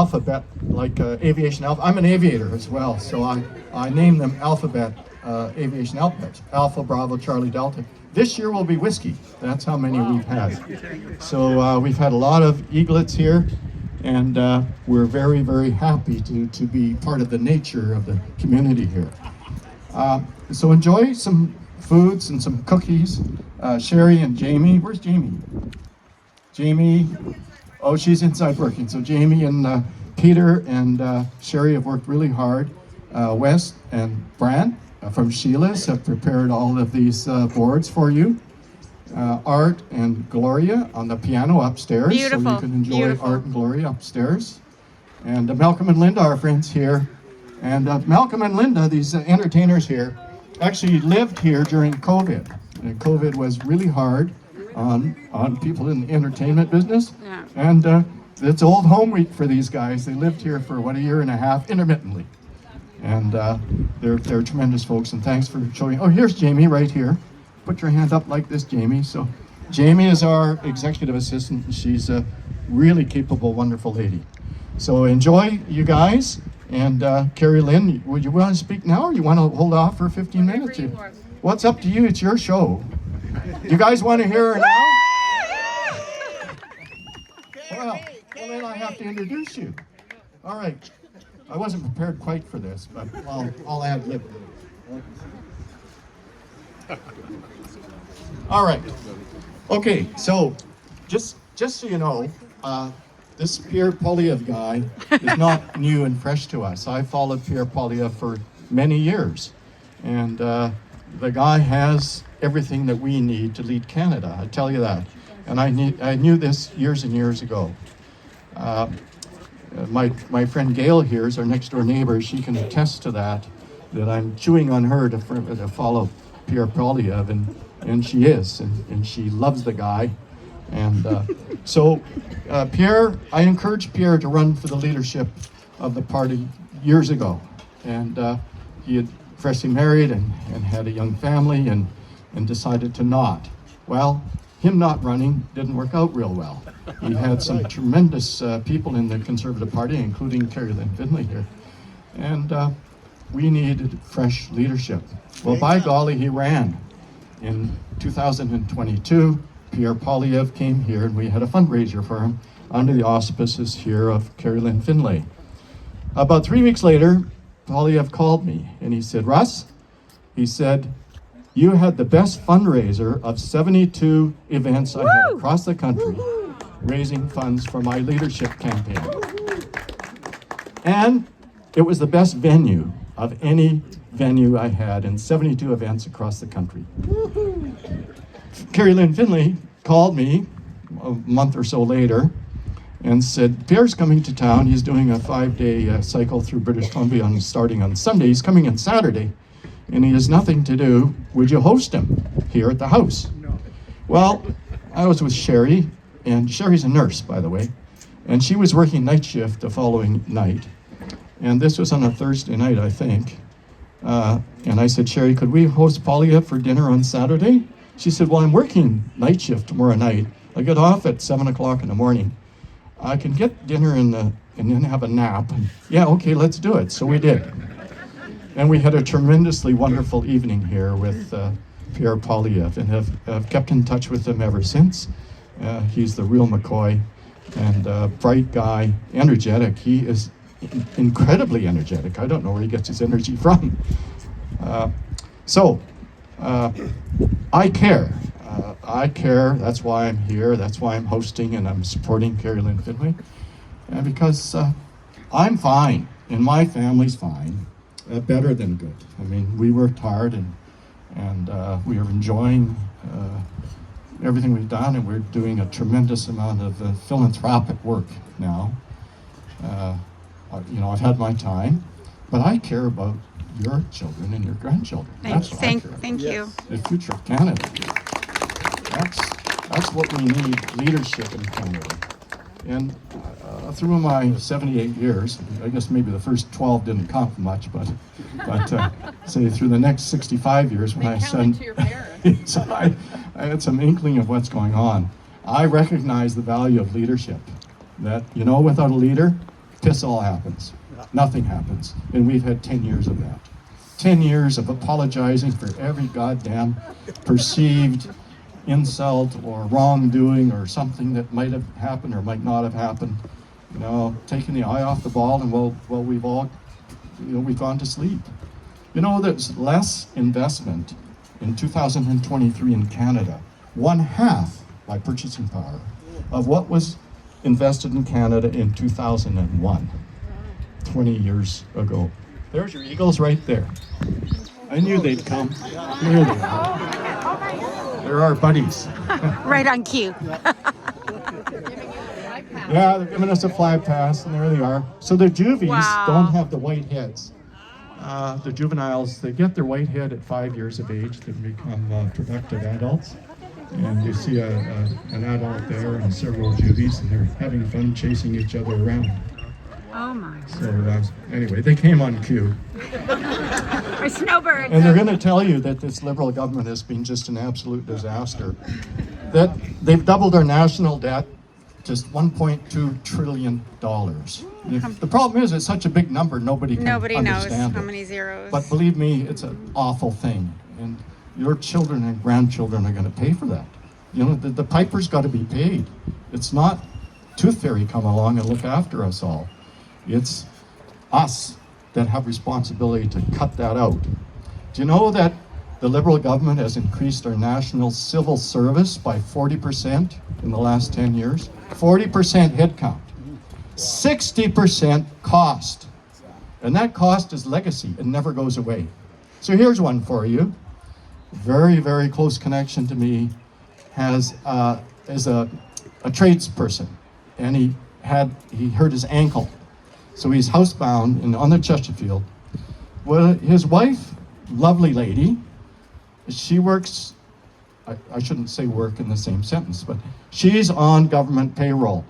alphabet, like aviation alpha. I'm an aviator as well, so I name them alphabet aviation alphabets. Alpha, Bravo, Charlie, Delta. This year will be whiskey. That's how many we've had. So we've had a lot of eaglets here, and we're very, very happy to be part of the nature of the community here. So enjoy some foods and some cookies. Sherry and Jamie, where's Jamie? Jamie, oh, she's inside working. So Jamie and Peter and Sherry have worked really hard. Wes and Bran from Sheila's have prepared all of these boards for you. Art and Gloria on the piano upstairs. Beautiful. So you can enjoy Beautiful. Art and Gloria upstairs. And Malcolm and Linda, our friends here. And Malcolm and Linda, these entertainers here, actually lived here during COVID. And COVID was really hard on people in the entertainment business. Yeah. And it's old home week for these guys. They lived here for, what, a year and a half, intermittently. And they're tremendous folks, and thanks for showing. Oh, here's Jamie right here. Put your hand up like this, Jamie. So Jamie is our executive assistant, and she's a really capable, wonderful lady. So enjoy, you guys. And Kerry-Lynne, would you want to speak now, or you want to hold off for 15 minutes? What's up to you? It's your show. You guys want to hear her now? Well, then I have to introduce you. All right. I wasn't prepared quite for this, but I'll ad lib. All right. Okay, so just so you know, this Pierre Poilievre guy is not new and fresh to us. I followed Pierre Poilievre for many years, and the guy has everything that we need to lead Canada. I tell you that, and I knew this years and years ago. My friend Gail here is our next door neighbor. She can attest to that I'm chewing on her to follow Pierre Poilievre, and she is, and she loves the guy. And so Pierre, I encouraged Pierre to run for the leadership of the party years ago. And he had freshly married and had a young family and decided to not. Well, him not running didn't work out real well. He had some tremendous people in the Conservative Party, including Kerry-Lynne Findlay here. And we needed fresh leadership. Well, by golly, he ran. In 2022, Pierre Poilievre came here, and we had a fundraiser for him under the auspices here of Kerry-Lynne Findlay. About 3 weeks later, Poilievre called me, and he said, "Russ," he said, "you had the best fundraiser of 72 events I had across the country, raising funds for my leadership campaign. And it was the best venue of any venue I had in 72 events across the country." Kerry-Lynne Findlay called me a month or so later and said, "Pierre's coming to town. He's doing a 5-day cycle through British Columbia starting on Sunday. He's coming on Saturday, and he has nothing to do. Would you host him here at the house?" No. Well, I was with Sherry, and Sherry's a nurse, by the way, and she was working night shift the following night. And this was on a Thursday night, I think. And I said, "Sherry, could we host Poilievre for dinner on Saturday?" She said, "Well, I'm working night shift tomorrow night. I get off at 7 o'clock in the morning. I can get dinner and then have a nap." And, yeah, okay, let's do it. So we did. And we had a tremendously wonderful evening here with Pierre Poilievre, and have kept in touch with him ever since. He's the real McCoy, and bright guy, energetic. He is incredibly energetic. I don't know where he gets his energy from. I care. I care. That's why I'm here. That's why I'm hosting, and I'm supporting Kerry-Lynne Findlay. Because I'm fine, and my family's fine. Better than good. I mean, we worked hard, and we are enjoying everything we've done, and we're doing a tremendous amount of philanthropic work now. I've had my time, but I care about your children and your grandchildren. That's what I care about. Thank you. The future of Canada. That's what we need, leadership in Canada. And through my 78 years, I guess maybe the first 12 didn't count much, but say through the next 65 years, when I had some inkling of what's going on, I recognize the value of leadership. That, without a leader, piss all happens. Nothing happens. And we've had 10 years of that. 10 years of apologizing for every goddamn perceived insult or wrongdoing or something that might have happened or might not have happened. You know, taking the eye off the ball, and we've all, we've gone to sleep. You know, there's less investment in 2023 in Canada, 1/2 by purchasing power of what was invested in Canada in 2001, 20 years ago. There's your eagles right there. I knew they'd come. Here they are. They're our buddies. Right on cue. Yeah, they're giving us a flag pass, and there they are. So the juvies don't have the white heads. The juveniles, they get their white head at 5 years of age. They become productive adults. And you see an adult there and several juvies, and they're having fun chasing each other around. Oh my. So anyway, they came on cue. Or snowbirds. And they're going to tell you that this Liberal government has been just an absolute disaster. That they've doubled our national debt, just $1.2 trillion. The problem is, it's such a big number, nobody knows how many zeros. But believe me, it's an awful thing. And your children and grandchildren are going to pay for that. You know, the piper's got to be paid. It's not Tooth Fairy come along and look after us all. It's us that have responsibility to cut that out. Do you know that the Liberal government has increased our national civil service by 40% in the last 10 years? 40% headcount, 60% cost. And that cost is legacy. It never goes away. So here's one for you. Very, very close connection to me is a tradesperson, and he hurt his ankle. So he's housebound and on the Chesterfield. Well, his wife, lovely lady, she works, I shouldn't say work in the same sentence, but she's on government payroll.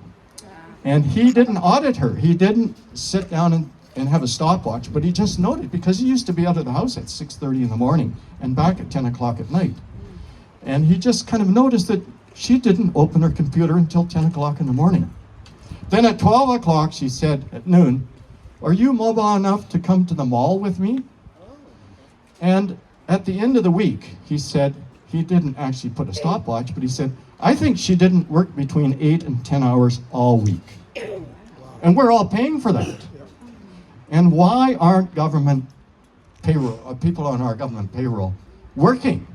And he didn't audit her. He didn't sit down and have a stopwatch, but he just noted, because he used to be out of the house at 6:30 in the morning and back at 10 o'clock at night. And he just kind of noticed that she didn't open her computer until 10 o'clock in the morning. Then at 12 o'clock, she said at noon, "Are you mobile enough to come to the mall with me?" And at the end of the week, he said, he didn't actually put a stopwatch, but he said, "I think she didn't work between 8 and 10 hours all week." And we're all paying for that. And why aren't government payroll, people on our government payroll working?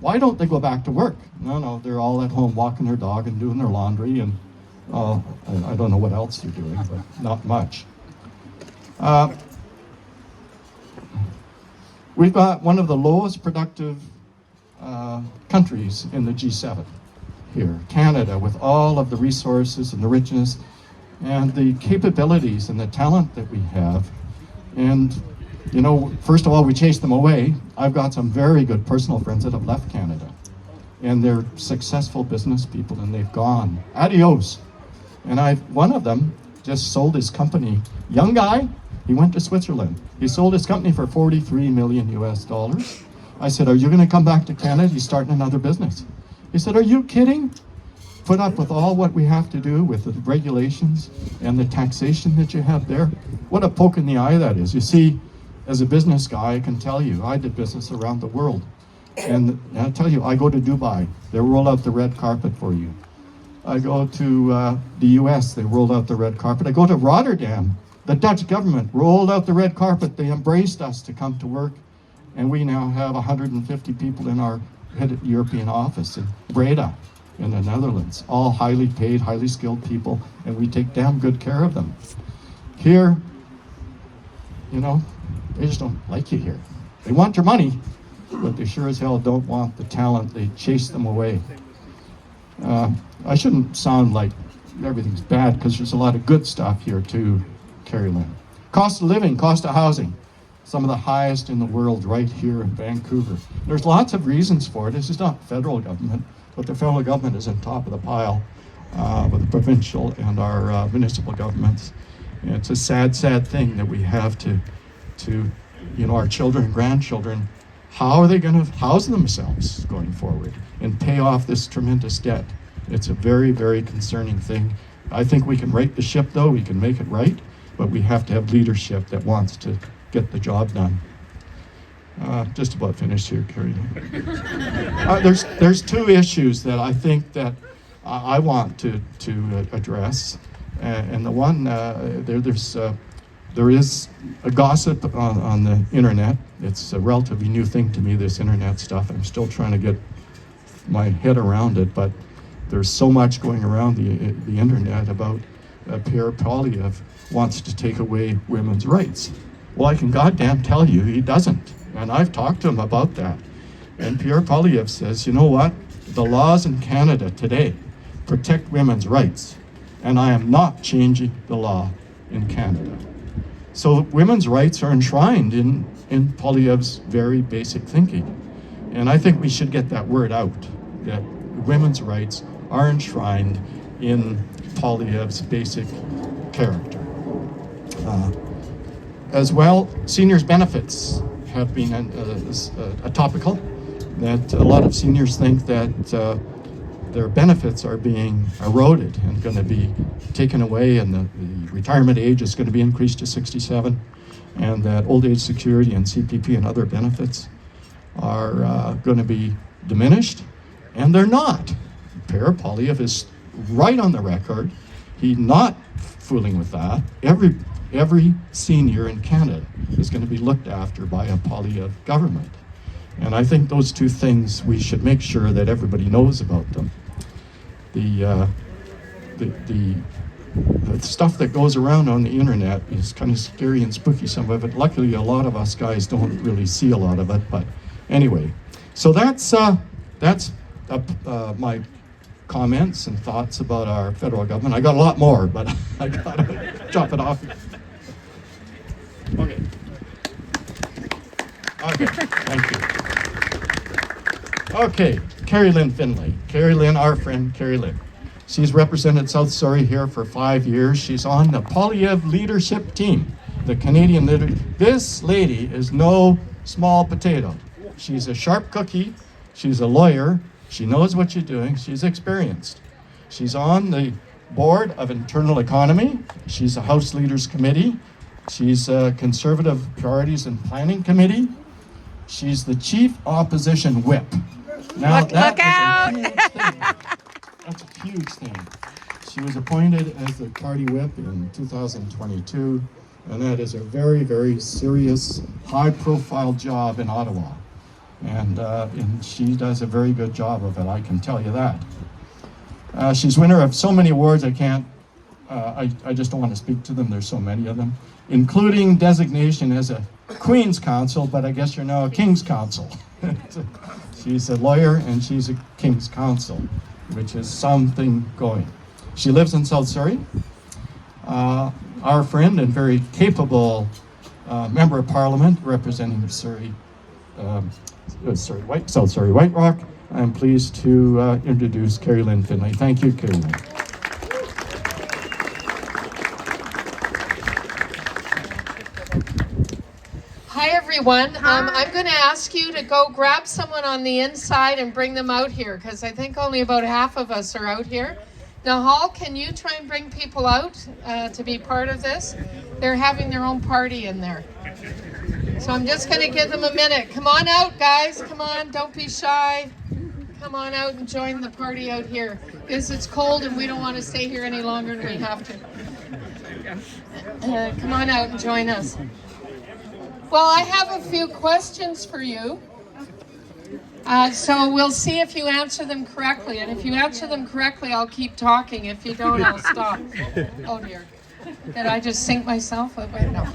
Why don't they go back to work? No, they're all at home walking their dog and doing their laundry, and I don't know what else they're doing, but not much. We've got one of the lowest productive countries in the G7 here, Canada, with all of the resources and the richness and the capabilities and the talent that we have. And, you know, first of all, we chase them away. I've got some very good personal friends that have left Canada, and they're successful business people, and they've gone. Adios. And one of them just sold his company. Young guy, he went to Switzerland. He sold his company for $43 million US. I said, "Are you going to come back to Canada? He's starting another business." He said, "Are you kidding? Put up with all what we have to do with the regulations and the taxation that you have there? What a poke in the eye that is." You see, as a business guy, I can tell you, I did business around the world. And I tell you, I go to Dubai, they roll out the red carpet for you. I go to the US, they rolled out the red carpet. I go to Rotterdam, the Dutch government rolled out the red carpet. They embraced us to come to work. And we now have 150 people in our head European office in Breda, in the Netherlands, all highly paid, highly skilled people, and we take damn good care of them. Here, you know, they just don't like you here. They want your money, but they sure as hell don't want the talent. They chase them away. I shouldn't sound like everything's bad, because there's a lot of good stuff here too, Kerry-Lynne. Cost of living, cost of housing, some of the highest in the world right here in Vancouver. There's lots of reasons for it. This is not federal government, but the federal government is on top of the pile with the provincial and our municipal governments. And it's a sad, sad thing that we have to, you know, our children and grandchildren, how are they going to house themselves going forward and pay off this tremendous debt? It's a very, very concerning thing. I think we can right the ship, though. We can make it right. but we have to have leadership that wants to get the job done. Just about finished here, Kerry-Lynne. There's two issues that I think that I want to address, and the one there is a gossip on the internet. It's a relatively new thing to me, this internet stuff. I'm still trying to get my head around it, but there's so much going around the internet about Pierre Poilievre wants to take away women's rights. Well, I can goddamn tell you he doesn't. And I've talked to him about that. And Pierre Poilievre says, you know what? The laws in Canada today protect women's rights. And I am not changing the law in Canada. So women's rights are enshrined in Poilievre's very basic thinking. And I think we should get that word out, that women's rights are enshrined in Poilievre's basic character. As well, seniors' benefits have been a topical, that a lot of seniors think that their benefits are being eroded and going to be taken away, and the retirement age is going to be increased to 67, and that old age security and CPP and other benefits are going to be diminished, and they're not. Pierre Poilievre is right on the record. He's not fooling with that. Every senior in Canada is going to be looked after by a Poilievre government. And I think those two things, we should make sure that everybody knows about them. The stuff that goes around on the internet is kind of scary and spooky, some of it. Luckily, a lot of us guys don't really see a lot of it, but anyway. So that's my comments and thoughts about our federal government. I got a lot more, but I gotta chop it off. Okay. Okay, thank you. Okay, Kerry-Lynne Findlay. Kerry-Lynne, our friend Kerry-Lynne. She's represented South Surrey here for 5 years. She's on the Poilievre leadership team, the Canadian leader. This lady is no small potato. She's a sharp cookie. She's a lawyer. She knows what she's doing. She's experienced. She's on the board of Internal Economy. She's a House Leaders Committee. She's a Conservative Priorities and Planning Committee. She's the Chief Opposition Whip. Now, look out! That's a huge thing. She was appointed as the party whip in 2022, and that is a very, very serious, high-profile job in Ottawa. And she does a very good job of it, I can tell you that. She's winner of so many awards, I can't, I just don't want to speak to them, there's so many of them, including designation as a Queen's Counsel, but I guess you're now a King's Counsel. She's a lawyer and she's a King's Counsel, which is something going. She lives in South Surrey. Our friend and very capable member of Parliament representing the South Surrey-White Rock. I'm pleased to introduce Kerry-Lynne Findlay. Thank you, Kerry-Lynne. Hi everyone. I'm going to ask you to go grab someone on the inside and bring them out here, because I think only about half of us are out here. Now, Hall, can you try and bring people out to be part of this? They're having their own party in there. So I'm just going to give them a minute. Come on out, guys. Come on. Don't be shy. Come on out and join the party out here, because it's cold and we don't want to stay here any longer than we have to. Come on out and join us. Well, I have a few questions for you. So we'll see if you answer them correctly. And if you answer them correctly, I'll keep talking. If you don't, I'll stop. Oh, dear. Did I just sink myself? Wait, no.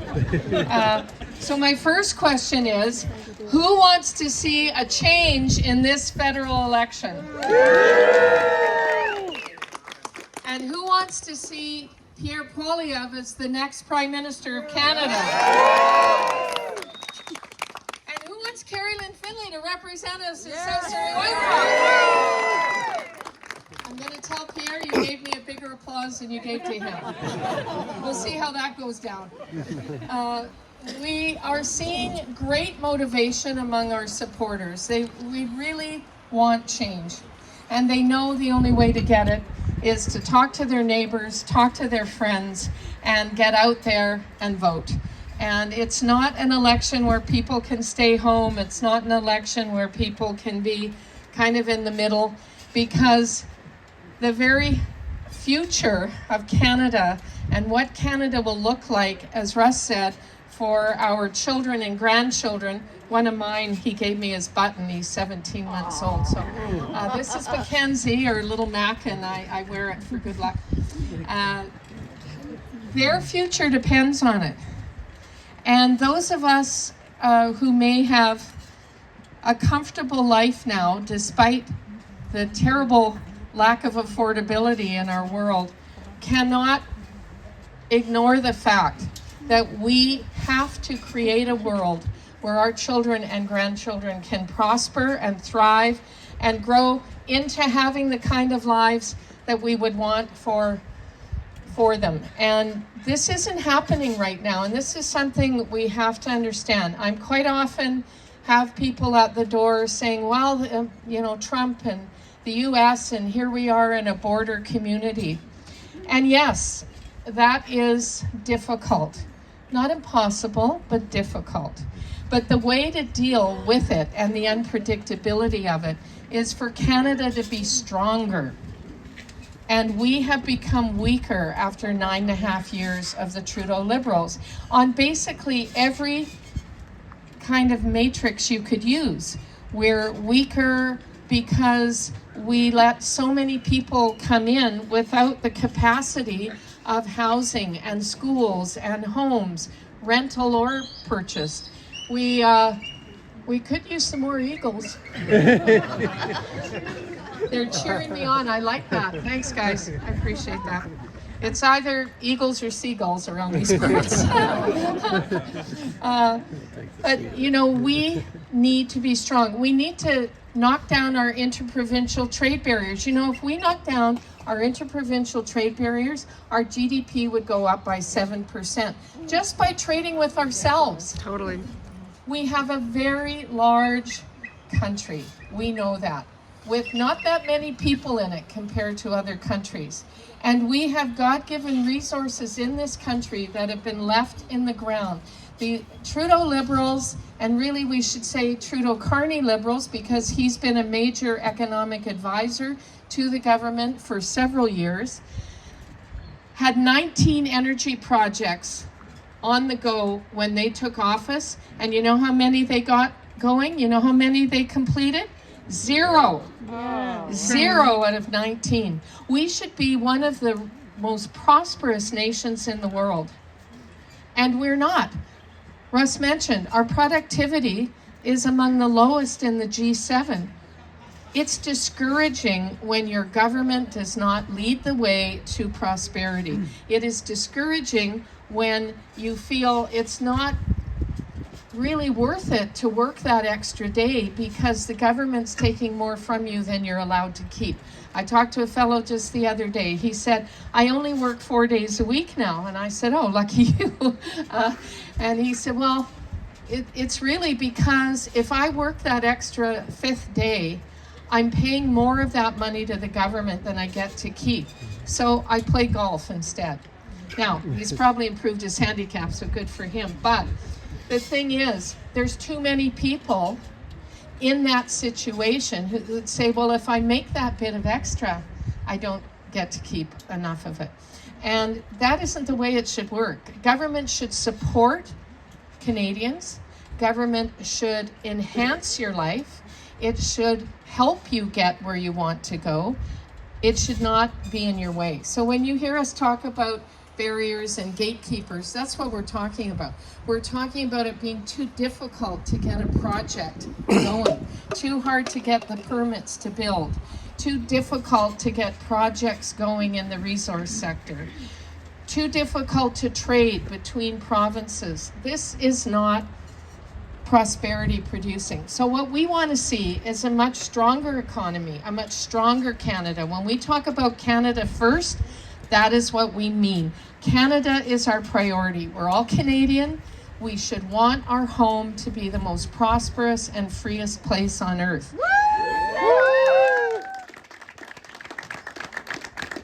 So my first question is, who wants to see a change in this federal election? And who wants to see Pierre Poilievre as the next Prime Minister of Canada? And who wants Kerry-Lynne Findlay to represent us in South Surrey-White Rock? I'm going to tell Pierre you gave me a bigger applause than you gave to him. We'll see how that goes down. We are seeing great motivation among our supporters. We really want change. And they know the only way to get it is to talk to their neighbors, talk to their friends, and get out there and vote. And it's not an election where people can stay home. It's not an election where people can be kind of in the middle, because the very future of Canada and what Canada will look like, as Russ said, for our children and grandchildren. One of mine, he gave me his button. He's 17 months old. So this is Mackenzie, or Little Mac, and I wear it for good luck. Their future depends on it. And those of us who may have a comfortable life now, despite the terrible lack of affordability in our world, cannot ignore the fact that we have to create a world where our children and grandchildren can prosper and thrive and grow into having the kind of lives that we would want for them. And this isn't happening right now, and this is something we have to understand. I'm quite often have people at the door saying, well, Trump and the US, and here we are in a border community. And yes, that is difficult. Not impossible, but difficult. But the way to deal with it and the unpredictability of it is for Canada to be stronger. And we have become weaker after 9.5 years of the Trudeau Liberals on basically every kind of matrix you could use. We're weaker because we let so many people come in without the capacity of housing and schools and homes, rental or purchased. We could use some more eagles. They're cheering me on. I like that. Thanks, guys. I appreciate that. It's either eagles or seagulls around these parts. But, we need to be strong. We need to knock down our interprovincial trade barriers. If we knock down our interprovincial trade barriers, our GDP would go up by 7%, just by trading with ourselves. Totally. We have a very large country. We know that, with not that many people in it compared to other countries. And we have God-given resources in this country that have been left in the ground. The Trudeau Liberals, and really we should say Trudeau-Carney Liberals, because he's been a major economic advisor to the government for several years, had 19 energy projects on the go when they took office. And you know how many they got going? You know how many they completed? 0. Wow. 0 out of 19. We should be one of the most prosperous nations in the world. And we're not. Russ mentioned our productivity is among the lowest in the G7. It's discouraging when your government does not lead the way to prosperity. It is discouraging when you feel it's not really worth it to work that extra day because the government's taking more from you than you're allowed to keep. I talked to a fellow just the other day. He said, I only work 4 days a week now. And I said, oh, lucky you. And he said, well, it's really because if I work that extra 5th day, I'm paying more of that money to the government than I get to keep. So I play golf instead. Now, he's probably improved his handicap, so good for him. But the thing is, there's too many people in that situation who would say, well, if I make that bit of extra, I don't get to keep enough of it. And that isn't the way it should work. Government should support Canadians. Government should enhance your life. It should help you get where you want to go. It should not be in your way. So when you hear us talk about barriers and gatekeepers, that's what we're talking about. We're talking about it being too difficult to get a project going, too hard to get the permits to build, too difficult to get projects going in the resource sector, too difficult to trade between provinces. This is not prosperity producing. So what we want to see is a much stronger economy, a much stronger Canada. When we talk about Canada first, that is what we mean. Canada is our priority. We're all Canadian. We should want our home to be the most prosperous and freest place on earth.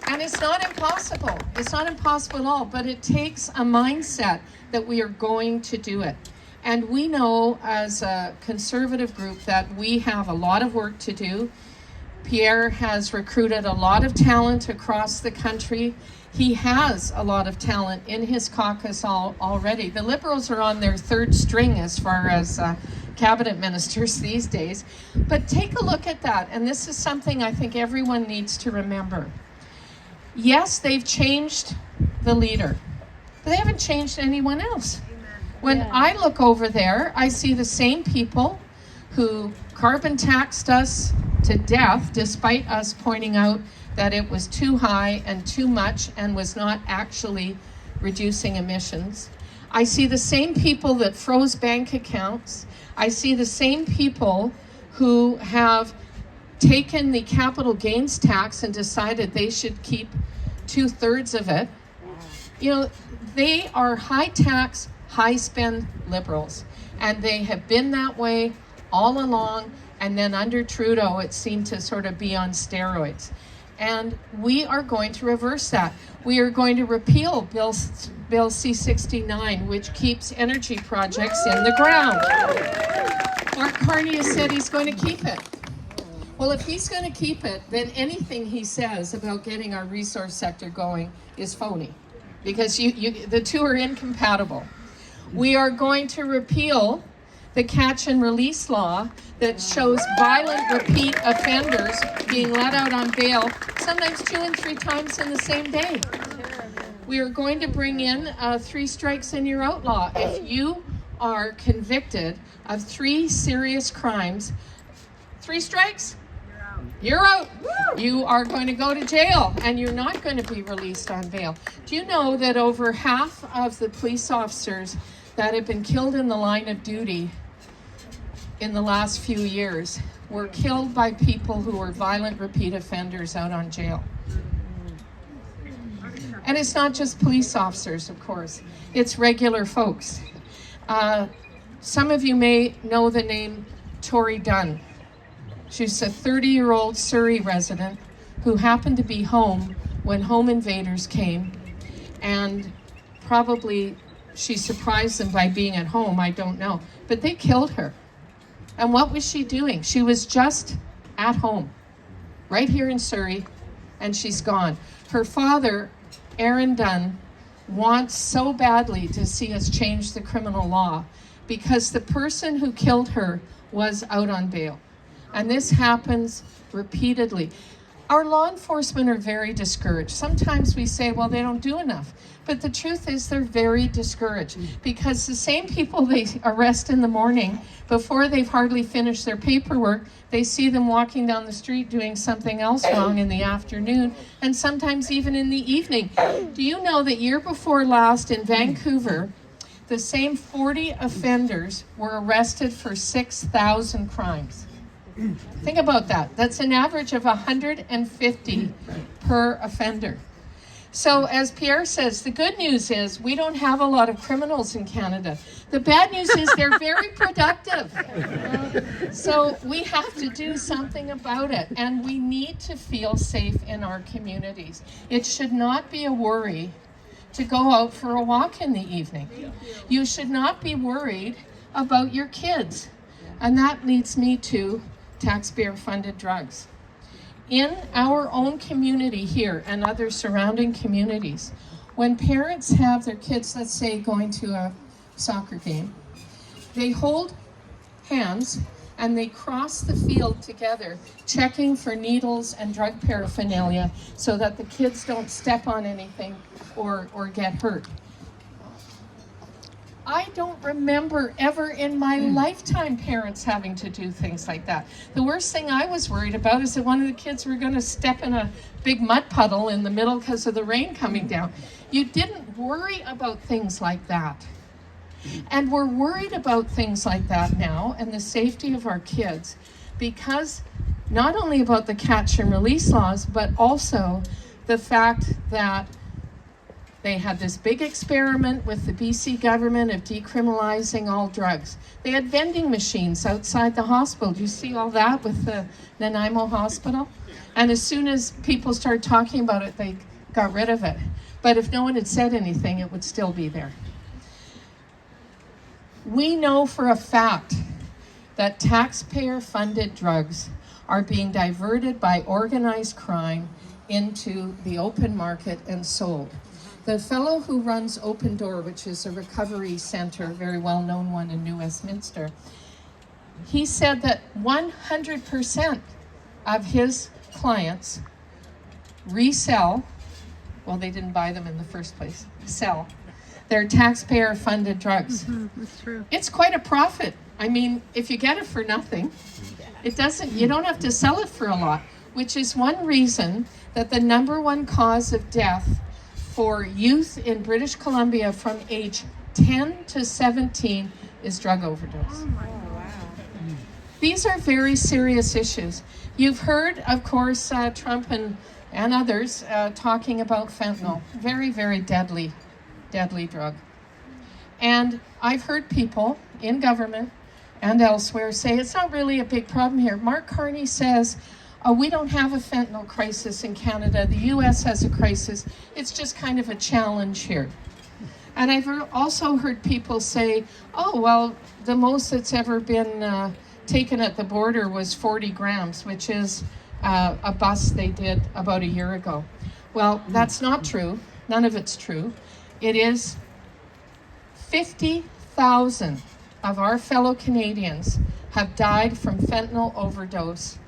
And it's not impossible. It's not impossible at all, but it takes a mindset that we are going to do it. And we know as a conservative group that we have a lot of work to do. Pierre has recruited a lot of talent across the country. He has a lot of talent in his caucus already. The Liberals are on their third string as far as cabinet ministers these days. But take a look at that, and this is something I think everyone needs to remember. Yes, they've changed the leader, but they haven't changed anyone else. When I look over there, I see the same people who carbon taxed us to death, despite us pointing out that it was too high and too much and was not actually reducing emissions. I see the same people that froze bank accounts. I see the same people who have taken the capital gains tax and decided they should keep 2/3 of it. You know, they are high tax, high spend Liberals, and they have been that way all along, and then under Trudeau it seemed to sort of be on steroids. And we are going to reverse that. We are going to repeal Bill C-69, which keeps energy projects in the ground. Mark Carney has said he's going to keep it. Well, if he's going to keep it, then anything he says about getting our resource sector going is phony, because the two are incompatible. We are going to repeal the catch and release law that shows violent repeat offenders being let out on bail, sometimes 2 and 3 times in the same day. We are going to bring in 3 strikes and you're out law. If you are convicted of 3 serious crimes, 3 strikes, you're out. You are going to go to jail, and you're not going to be released on bail. Do you know that over half of the police officers that have been killed in the line of duty in the last few years were killed by people who were violent repeat offenders out on jail? And it's not just police officers, of course. It's regular folks. Some of you may know the name Tori Dunn. She's a 30-year-old Surrey resident who happened to be home when home invaders came, and probably she surprised them by being at home, I don't know. But they killed her. And what was she doing? She was just at home, right here in Surrey, and she's gone. Her father, Aaron Dunn, wants so badly to see us change the criminal law because the person who killed her was out on bail. And this happens repeatedly. Our law enforcement are very discouraged. Sometimes we say, well, they don't do enough. But the truth is they're very discouraged because the same people they arrest in the morning, before they've hardly finished their paperwork, they see them walking down the street doing something else wrong in the afternoon, and sometimes even in the evening. Do you know that year before last in Vancouver, the same 40 offenders were arrested for 6,000 crimes? Think about that. That's an average of 150 per offender. So as Pierre says, the good news is we don't have a lot of criminals in Canada. The bad news is they're very productive. So we have to do something about it, and we need to feel safe in our communities. It should not be a worry to go out for a walk in the evening. You should not be worried about your kids. And that leads me to taxpayer-funded drugs. In our own community here and other surrounding communities, when parents have their kids, let's say, going to a soccer game, they hold hands and they cross the field together, checking for needles and drug paraphernalia so that the kids don't step on anything or get hurt. I don't remember ever in my lifetime parents having to do things like that. The worst thing I was worried about is that one of the kids were going to step in a big mud puddle in the middle because of the rain coming down. You didn't worry about things like that. And we're worried about things like that now and the safety of our kids because not only about the catch and release laws, but also the fact that they had this big experiment with the BC government of decriminalizing all drugs. They had vending machines outside the hospital. Do you see all that with the Nanaimo Hospital? And as soon as people started talking about it, got rid of it. But if no one had said anything, it would still be there. We know for a fact that taxpayer-funded drugs are being diverted by organized crime into the open market and sold. The fellow who runs Open Door, which is a recovery center, a very well-known one in New Westminster, he said that 100% of his clients resell, well, they didn't buy them in the first place, sell their taxpayer-funded drugs. That's true. It's quite a profit. I mean, if you get it for nothing, you don't have to sell it for a lot, which is one reason that the #1 cause of death for youth in British Columbia from age 10 to 17 is drug overdose. These are very serious issues. You've heard, of course, Trump and others talking about fentanyl. Very, very deadly drug. And I've heard people in government and elsewhere say it's not really a big problem here. Mark Carney says, we don't have a fentanyl crisis in Canada. The US has a crisis. It's just kind of a challenge here. And I've also heard people say, oh, well, the most that's ever been taken at the border was 40 grams, which is a bust they did about a year ago. Well, that's not true. None of it's true. It is 50,000 of our fellow Canadians have died from fentanyl overdose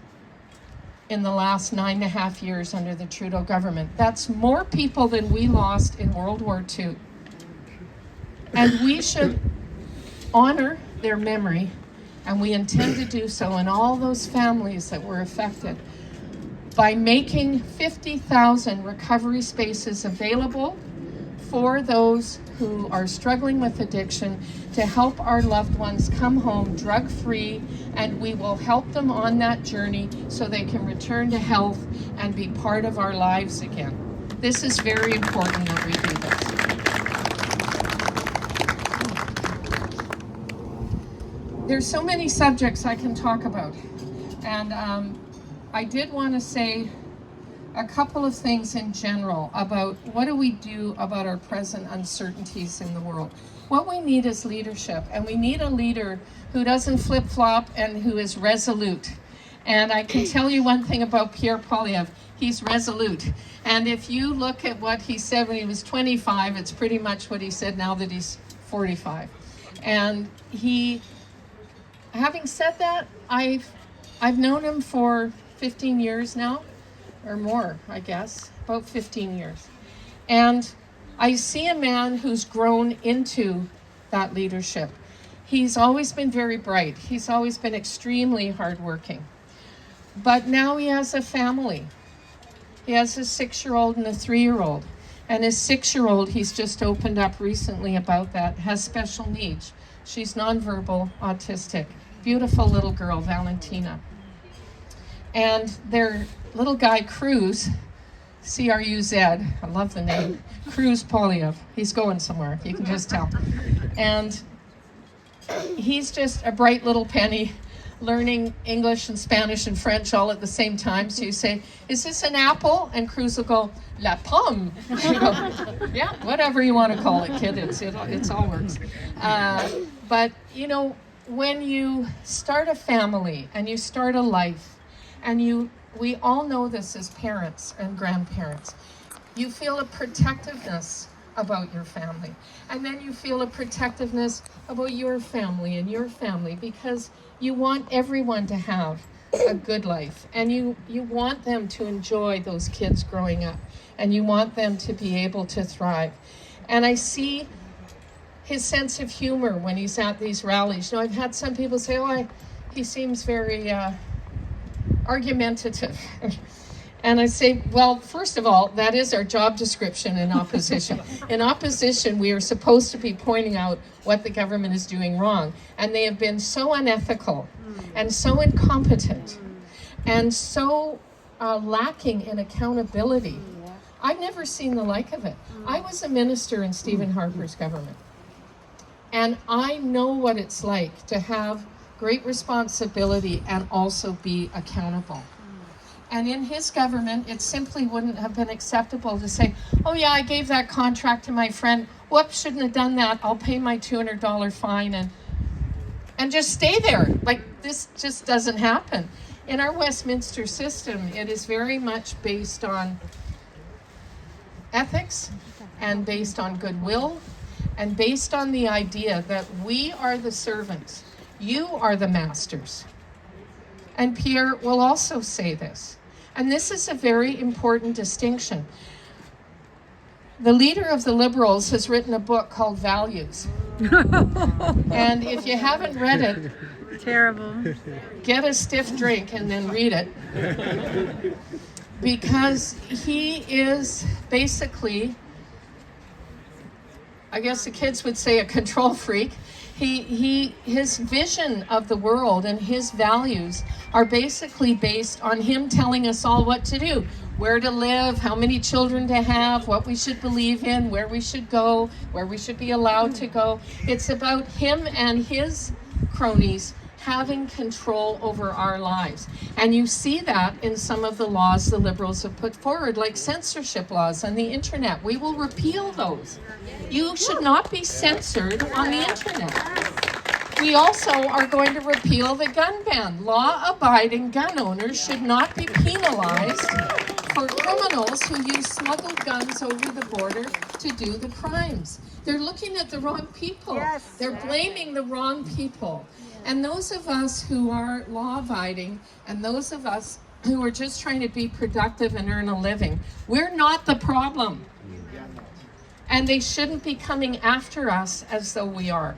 in the last 9.5 years under the Trudeau government. That's more people than we lost in World War II. And we should honor their memory, and we intend to do so in all those families that were affected by making 50,000 recovery spaces available for those who are struggling with addiction to help our loved ones come home drug-free, and we will help them on that journey so they can return to health and be part of our lives again. This is very important that we do this. There's so many subjects I can talk about, and I did want to say a couple of things in general about what do we do about our present uncertainties in the world. What we need is leadership, and we need a leader who doesn't flip-flop and who is resolute. And I can tell you one thing about Pierre Poilievre, he's resolute. And if you look at what he said when he was 25, it's pretty much what he said now that he's 45. And having said that, I've known him for 15 years now, or more, I guess, about 15 years. And I see a man who's grown into that leadership. He's always been very bright. He's always been extremely hardworking. But now he has a family. He has a 6-year-old and a 3-year-old. And his 6-year-old, he's just opened up recently about that, has special needs. She's nonverbal, autistic. Beautiful little girl, Valentina. And their little guy, Cruz, C-R-U-Z, I love the name, Cruz Poilievre. He's going somewhere, you can just tell. And he's just a bright little penny, learning English and Spanish and French all at the same time. So you say, is this an apple? And Cruz will go, la pomme. You go, yeah, whatever you want to call it, kid, it all works. But, you know, when you start a family and you start a life, and we all know this as parents and grandparents, you feel a protectiveness about your family. And then you feel a protectiveness about your family and your family, because you want everyone to have a good life. And you want them to enjoy those kids growing up. And you want them to be able to thrive. And I see his sense of humor when he's at these rallies. You know, I've had some people say, oh, he seems very argumentative. And I say, well, first of all, that is our job description in opposition. In opposition, we are supposed to be pointing out what the government is doing wrong. And they have been so unethical and so incompetent and so lacking in accountability. I've never seen the like of it. I was a minister in Stephen Harper's government. And I know what it's like to have great responsibility and also be accountable. And in his government, it simply wouldn't have been acceptable to say, oh yeah, I gave that contract to my friend. Whoops, shouldn't have done that. I'll pay my $200 fine and just stay there. Like, this just doesn't happen. In our Westminster system, it is very much based on ethics and based on goodwill and based on the idea that we are the servants. You are the masters. And Pierre will also say this. And this is a very important distinction. The leader of the Liberals has written a book called Values. And if you haven't read it, Terrible. get a stiff drink and then read it. Because he is basically, I guess the kids would say, a control freak. His vision of the world and his values are basically based on him telling us all what to do, where to live, how many children to have, what we should believe in, where we should go, where we should be allowed to go. It's about him and his cronies having control over our lives. And you see that in some of the laws the Liberals have put forward, like censorship laws on the internet. We will repeal those. You should not be censored on the internet. We also are going to repeal the gun ban. Law-abiding gun owners should not be penalized for criminals who use smuggled guns over the border to do the crimes. They're looking at the wrong people. Yes. They're blaming the wrong people. And those of us who are law-abiding and those of us who are just trying to be productive and earn a living, we're not the problem. And they shouldn't be coming after us as though we are.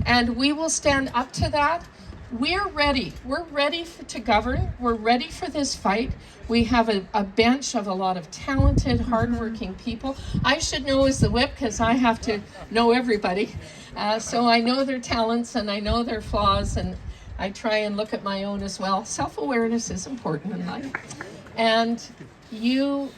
And we will stand up to that. We're ready. We're ready to govern. We're ready for this fight. We have a bench of a lot of talented, hardworking people. I should know as the whip because I have to know everybody. So I know their talents and I know their flaws, and I try and look at my own as well. Self-awareness is important in life. And you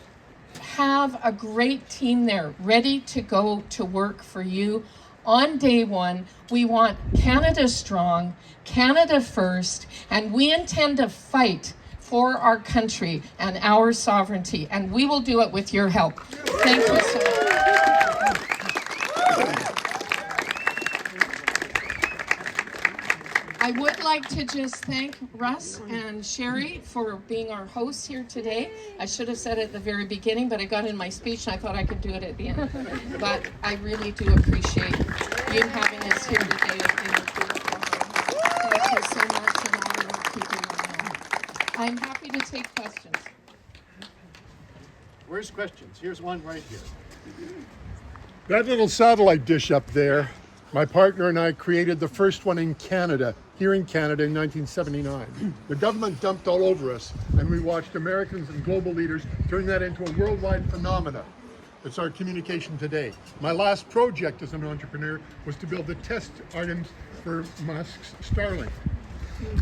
have a great team there ready to go to work for you. On day one, we want Canada strong, Canada first, and we intend to fight for our country and our sovereignty, and we will do it with your help. Thank you so much. I would like to just thank Russ and Sherry for being our hosts here today. I should have said it at the very beginning, but I got in my speech and I thought I could do it at the end. But I really do appreciate you having us here today. Thank you so much, and all the work you do. I'm happy to take questions. Where's questions? Here's one right here. That little satellite dish up there, my partner and I created the first one in Canada, here in Canada in 1979. The government dumped all over us, and we watched Americans and global leaders turn that into a worldwide phenomenon. It's our communication today. My last project as an entrepreneur was to build the test items for Musk's Starlink.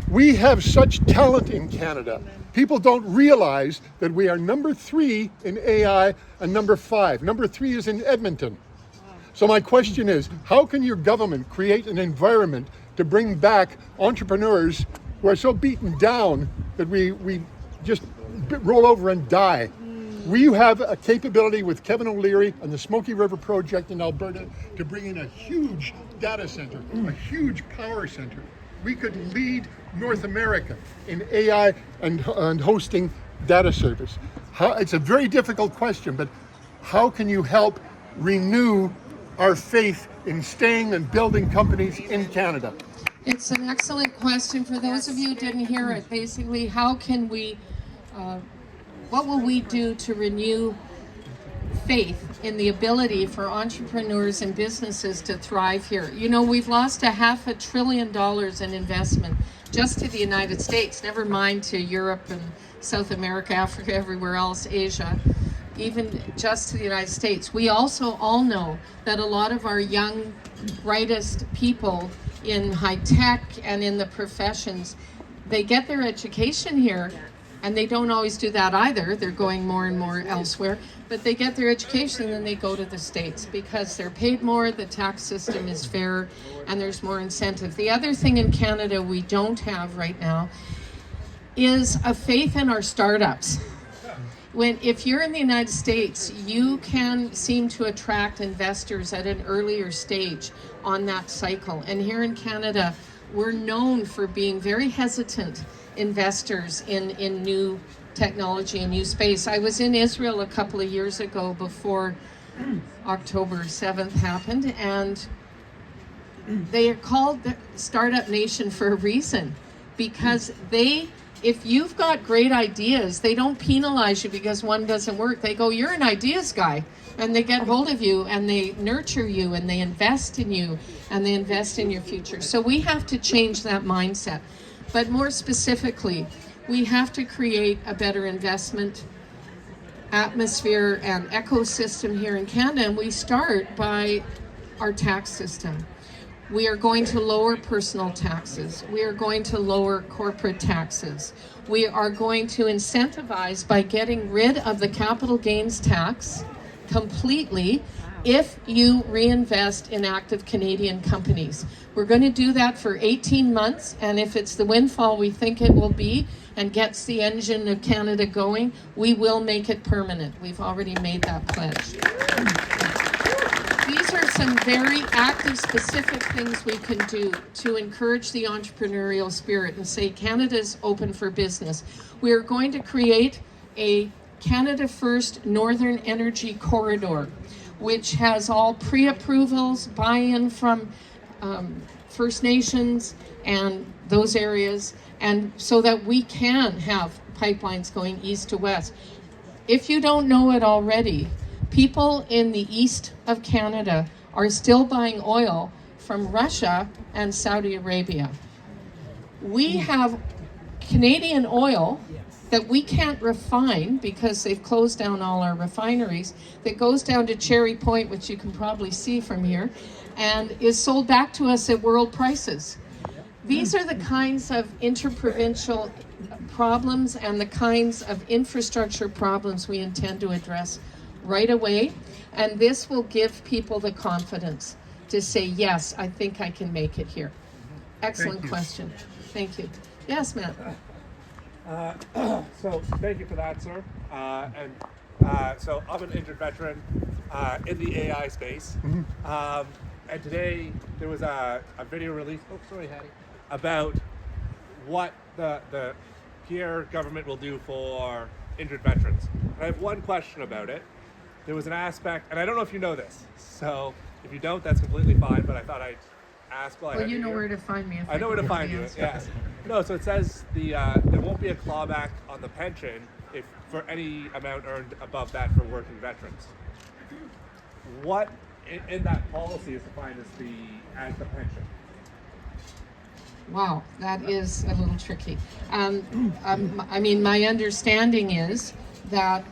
We have such talent in Canada. People don't realize that we are number 3 in AI and number 5. Number 3 is in Edmonton. So my question is, how can your government create an environment to bring back entrepreneurs who are so beaten down that we just roll over and die? We have a capability with Kevin O'Leary and the Smoky River Project in Alberta to bring in a huge data center, a huge power center. We could lead North America in AI and hosting data service. It's a very difficult question, but how can you help renew our faith in staying and building companies in Canada? It's an excellent question. For those of you who didn't hear it, basically, how can we, what will we do to renew faith in the ability for entrepreneurs and businesses to thrive here? You know, we've lost $500 billion in investment just to the United States, never mind to Europe and South America, Africa, everywhere else, Asia. Even just to the United States. We also all know that a lot of our young, brightest people in high tech and in the professions, they get their education here, and they don't always do that either. They're going more and more elsewhere, but they get their education and then they go to the States because they're paid more, the tax system is fair, and there's more incentive. The other thing in Canada we don't have right now is a faith in our startups. If you're in the United States, you can seem to attract investors at an earlier stage on that cycle. And here in Canada, we're known for being very hesitant investors in new technology and new space. I was in Israel a couple of years ago before October 7th happened, and they are called the Startup Nation for a reason, because if you've got great ideas, they don't penalize you because one doesn't work. They go, you're an ideas guy. And they get hold of you and they nurture you and they invest in you and they invest in your future. So we have to change that mindset. But more specifically, we have to create a better investment atmosphere and ecosystem here in Canada. And we start by our tax system. We are going to lower personal taxes. We are going to lower corporate taxes. We are going to incentivize by getting rid of the capital gains tax completely if you reinvest in active Canadian companies. We're going to do that for 18 months, and if it's the windfall we think it will be and gets the engine of Canada going, we will make it permanent. We've already made that pledge. These are some very active, specific things we can do to encourage the entrepreneurial spirit and say Canada's open for business. We are going to create a Canada First Northern Energy Corridor, which has all pre-approvals, buy-in from First Nations and those areas, and so that we can have pipelines going east to west. If you don't know it already, people in the east of Canada are still buying oil from Russia and Saudi Arabia. We have Canadian oil that we can't refine because they've closed down all our refineries, that goes down to Cherry Point, which you can probably see from here, and is sold back to us at world prices. These are the kinds of interprovincial problems and the kinds of infrastructure problems we intend to address right away, and this will give people the confidence to say, yes, I think I can make it here. Excellent question. Thank you. Yes, Matt. So thank you for that, sir. So I'm an injured veteran in the AI space. And today there was a video release, about what the Pierre government will do for injured veterans. And I have one question about it. There was an aspect, and I don't know if you know this, so if you don't, that's completely fine, but I thought I'd ask while I Well, have you know here. where to find me. I know where to find you. Yeah. No, so it says there won't be a clawback on the pension if for any amount earned above that for working veterans. What in that policy is defined as the pension? Wow, that is a little tricky. I mean, my understanding is that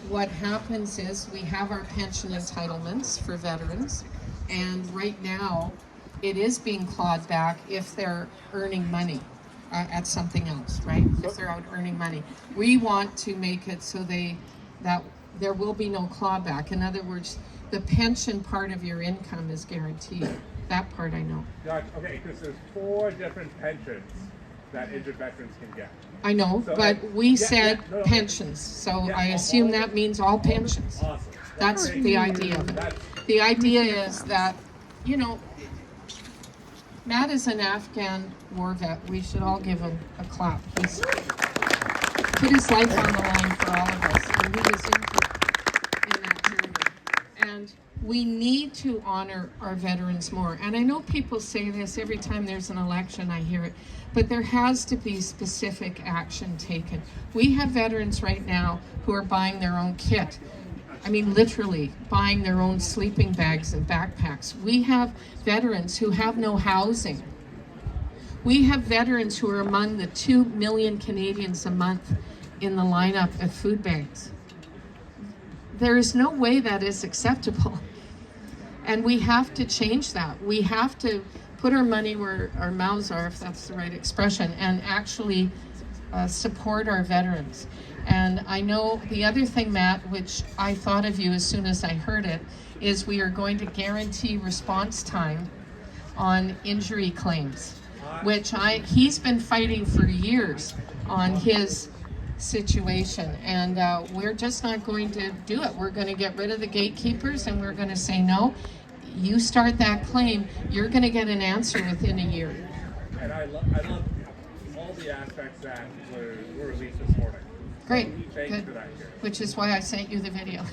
what happens is we have our pension entitlements for veterans, and right now it is being clawed back if they're earning money at something else, right? If they're out earning money. We want to make it so that there will be no clawback. In other words, the pension part of your income is guaranteed. That part I know. Gotcha. Okay, because there's 4 different pensions that injured veterans can get. I know, So, but we said pensions, so I assume that means all pensions. Awesome. That's great. the idea of it. The idea is that, you know, Matt is an Afghan war vet. We should all give him a clap. He's put his life on the line for all of us, and he was in that journey. And we need to honor our veterans more. And I know people say this every time there's an election, I hear it, but there has to be specific action taken. We have veterans right now who are buying their own kit. I mean, literally buying their own sleeping bags and backpacks. We have veterans who have no housing. We have veterans who are among the 2 million Canadians a month in the lineup at food banks. There is no way that is acceptable. And we have to change that. We have to put our money where our mouths are, if that's the right expression, and actually support our veterans. And I know the other thing, Matt, which I thought of you as soon as I heard it, is we are going to guarantee response time on injury claims, which he's been fighting for years on his situation, and we're just not going to do it. We're going to get rid of the gatekeepers, and we're going to say, no, you start that claim, you're going to get an answer within a year. And I love all the aspects that were released this morning. Great, Thank you good. for that, Kerry. Which is why I sent you the video.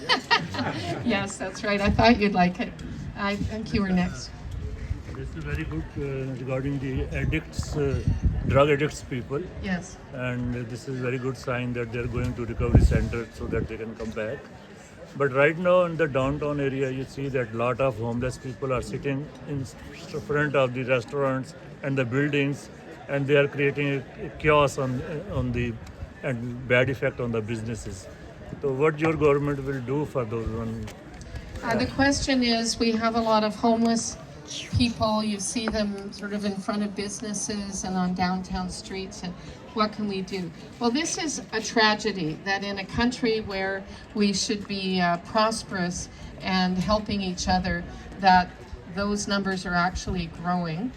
Yes, that's right. I thought you'd like it. I think you were next. This is very good regarding the addicts, drug addicts people. Yes. And this is very good sign that they're going to recovery center so that they can come back. But right now in the downtown area, you see that lot of homeless people are sitting in front of the restaurants and the buildings, and they are creating a chaos on the and bad effect on the businesses. So what your government will do for those one? The question is, we have a lot of homeless people. You see them sort of in front of businesses and on downtown streets, and what can we do? Well, this is a tragedy that in a country where we should be prosperous and helping each other, that those numbers are actually growing.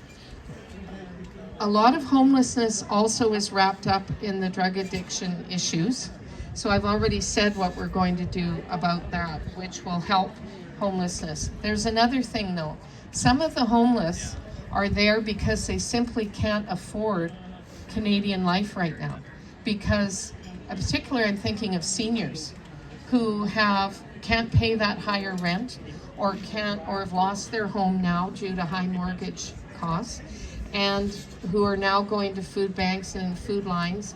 A lot of homelessness also is wrapped up in the drug addiction issues. So I've already said what we're going to do about that, which will help homelessness. There's another thing though. Some of the homeless are there because they simply can't afford Canadian life right now. Because, in particular, I'm thinking of seniors who can't pay that higher rent, or have lost their home now due to high mortgage costs, and who are now going to food banks and food lines.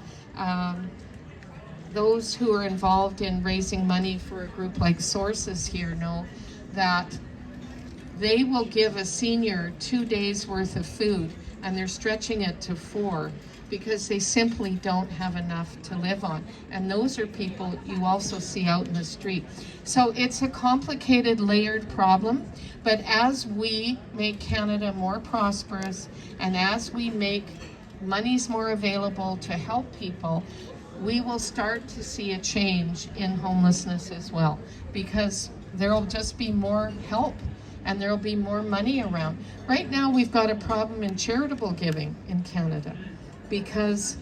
Those who are involved in raising money for a group like Sources here know that they will give a senior 2 days worth of food, and they're stretching it to 4 because they simply don't have enough to live on. And those are people you also see out in the street. So it's a complicated, layered problem, but as we make Canada more prosperous, and as we make monies more available to help people, we will start to see a change in homelessness as well, because there will just be more help and there will be more money around. Right now we've got a problem in charitable giving in Canada because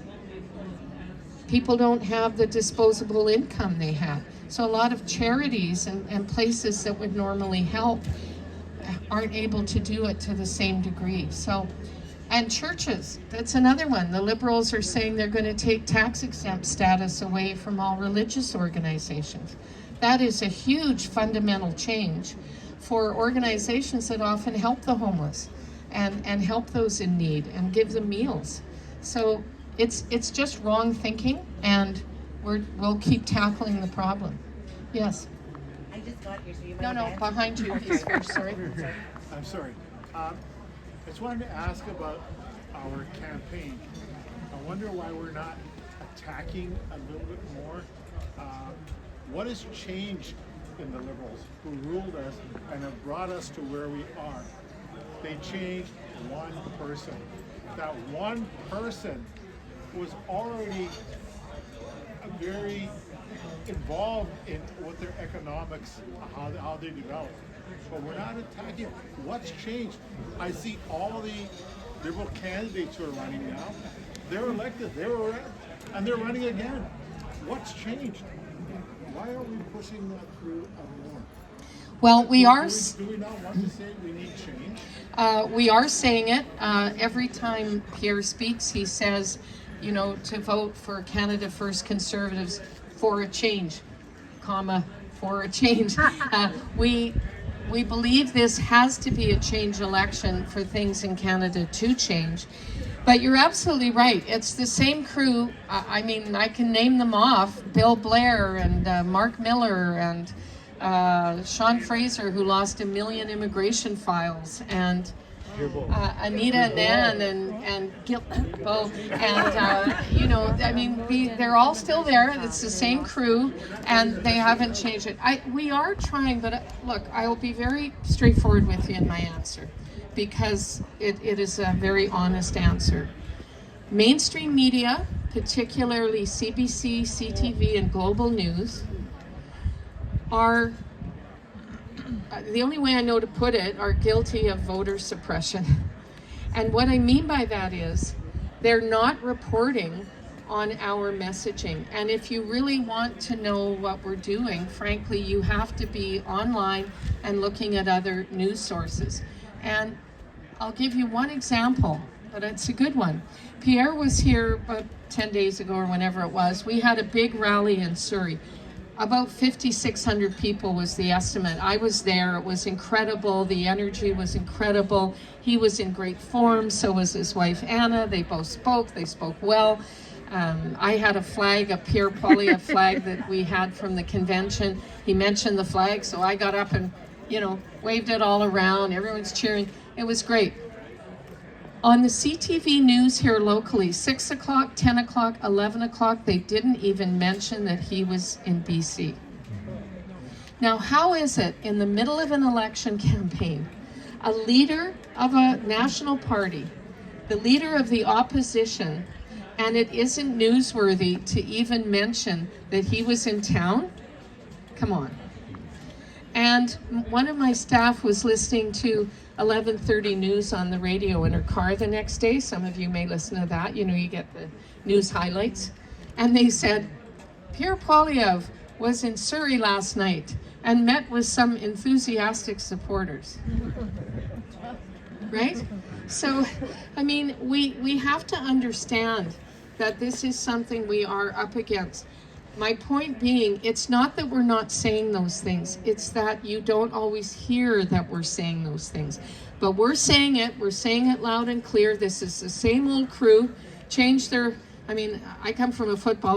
people don't have the disposable income they have. So a lot of charities and places that would normally help aren't able to do it to the same degree. So, and churches, that's another one. The Liberals are saying they're going to take tax exempt status away from all religious organizations. That is a huge fundamental change for organizations that often help the homeless and help those in need and give them meals. So it's just wrong thinking, and we'll keep tackling the problem. Yes? I just got here, so you might No, have behind you. He's first, sorry. I'm sorry. I just wanted to ask about our campaign. I wonder why we're not attacking a little bit more. What has changed in the Liberals who ruled us and have brought us to where we are? They changed one person. That one person was already very involved in what their economics, how they develop. But we're not attacking. What's changed? I see all the Liberal candidates who are running now. They're elected. They were and they're running again. What's changed? Why are we pushing that through more? Well, we are. Do we not want to say we need change? We are saying it. Every time Pierre speaks, he says, to vote for Canada First Conservatives for a change, for a change. We believe this has to be a change election for things in Canada to change. But you're absolutely right. It's the same crew. I can name them off. Bill Blair and Mark Miller and Sean Fraser, who lost 1 million immigration files, and Anita Nan and Gil Bo, and they're all still there. It's the same crew, and they haven't changed it. We are trying, but look, I will be very straightforward with you in my answer, because it is a very honest answer. Mainstream media, particularly CBC, CTV, and Global News, are, the only way I know to put it, are guilty of voter suppression. And what I mean by that is they're not reporting on our messaging. And if you really want to know what we're doing, frankly, you have to be online and looking at other news sources. And I'll give you one example, but it's a good one. Pierre was here about 10 days ago or whenever it was. We had a big rally in Surrey. About 5,600 people was the estimate. I was there. It was incredible. The energy was incredible. He was in great form. So was his wife, Anna. They both spoke. They spoke well. I had a flag, a Pierre Poilievre flag that we had from the convention. He mentioned the flag, so I got up and, waved it all around. Everyone's cheering. It was great. On the CTV news here locally, 6 o'clock, 10 o'clock, 11 o'clock, they didn't even mention that he was in BC. Now, how is it in the middle of an election campaign, a leader of a national party, the leader of the opposition, and it isn't newsworthy to even mention that he was in town? Come on. And one of my staff was listening to 11:30 news on the radio in her car the next day. Some of you may listen to that. You get the news highlights. And they said, Pierre Poilievre was in Surrey last night and met with some enthusiastic supporters. Right? So, we have to understand that this is something we are up against. My point being, it's not that we're not saying those things. It's that you don't always hear that we're saying those things. But we're saying it loud and clear. This is the same old crew. I come from a football